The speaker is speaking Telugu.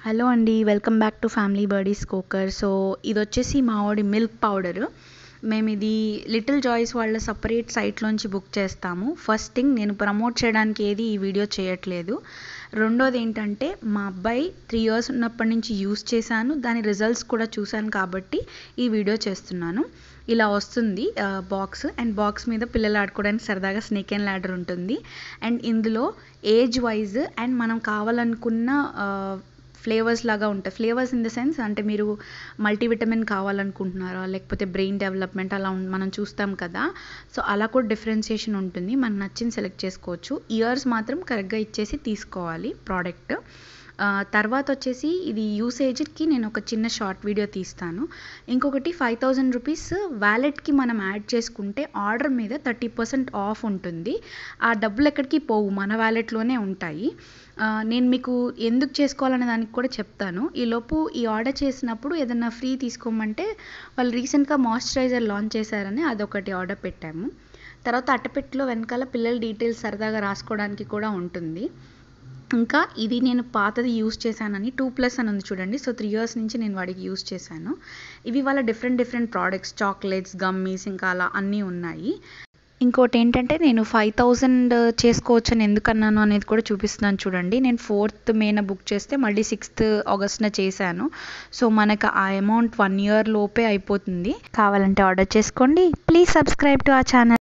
హలో అండి, welcome back to family birdies cooker. So ఇది వచ్చేసి మావాడి మిల్క్ పౌడరు. మేము ఇది లిటిల్ జాయ్స్ వాళ్ళ సపరేట్ సైట్లోంచి బుక్ చేస్తాము. ఫస్ట్ థింగ్, నేను ప్రమోట్ చేయడానికి ఏది ఈ వీడియో చేయట్లేదు. రెండోది ఏంటంటే, మా అబ్బాయి 3 years ఉన్నప్పటి నుంచి యూస్ చేశాను, దాని రిజల్ట్స్ కూడా చూశాను కాబట్టి ఈ వీడియో చేస్తున్నాను. ఇలా వస్తుంది బాక్స్, అండ్ బాక్స్ మీద పిల్లలు ఆడుకోవడానికి సరదాగా స్నేక్ అండ్ ల్యాడర్ ఉంటుంది. అండ్ ఇందులో ఏజ్ వైజ్ అండ్ మనం కావాలనుకున్న ఫ్లేవర్స్ లాగా ఉంటాయి. ఫ్లేవర్స్ ఇన్ ద సెన్స్ అంటే మీరు మల్టీవిటమిన్ కావాలనుకుంటున్నారా, లేకపోతే బ్రెయిన్ డెవలప్మెంట్ అలా మనం చూస్తాం కదా. సో అలా కూడా డిఫరెన్సియేషన్ ఉంటుంది, మనకు నచ్చింది సెలెక్ట్ చేసుకోవచ్చు. ఇయర్స్ మాత్రం కరెక్ట్గా ఇచ్చేసి తీసుకోవాలి ప్రోడక్ట్. తర్వాత వచ్చేసి ఇది యూసేజ్కి నేను ఒక చిన్న షార్ట్ వీడియో తీస్తాను. ఇంకొకటి 5000 రూపీస్ వ్యాలెట్కి మనం యాడ్ చేసుకుంటే ఆర్డర్ మీద 30% ఆఫ్ ఉంటుంది. ఆ డబ్బులు ఎక్కడికి పోవు, మన వ్యాలెట్లోనే ఉంటాయి. నేను మీకు ఎందుకు చేసుకోవాలనే దానికి కూడా చెప్తాను. ఈలోపు ఈ ఆర్డర్ చేసినప్పుడు ఏదన్నా ఫ్రీ తీసుకోమంటే, వాళ్ళు రీసెంట్గా మాయిశ్చరైజర్ లాంచ్ చేశారని అదొకటి ఆర్డర్ పెట్టాము. తర్వాత అట్టపెట్టిలో వెనకాల పిల్లల డీటెయిల్స్ సరదాగా రాసుకోవడానికి కూడా ఉంటుంది. ఇంకా ఇది నేను పాతది యూస్ చేశానని 2+ అని ఉంది చూడండి. సో 3 years నుంచి నేను వాడికి యూస్ చేశాను. ఇవి వాళ్ళ డిఫరెంట్ ప్రోడక్ట్స్, చాక్లెట్స్, గమ్మీస్, ఇంకా అలా అన్నీ ఉన్నాయి. ఇంకోటి ఏంటంటే, నేను 5000 చేసుకోవచ్చని ఎందుకన్నాను అనేది కూడా చూపిస్తున్నాను చూడండి. నేను 4th May బుక్ చేస్తే మళ్ళీ 6th August చేశాను. సో మనకు ఆ అమౌంట్ 1 year లోపే అయిపోతుంది. కావాలంటే ఆర్డర్ చేసుకోండి. Please subscribe to our channel.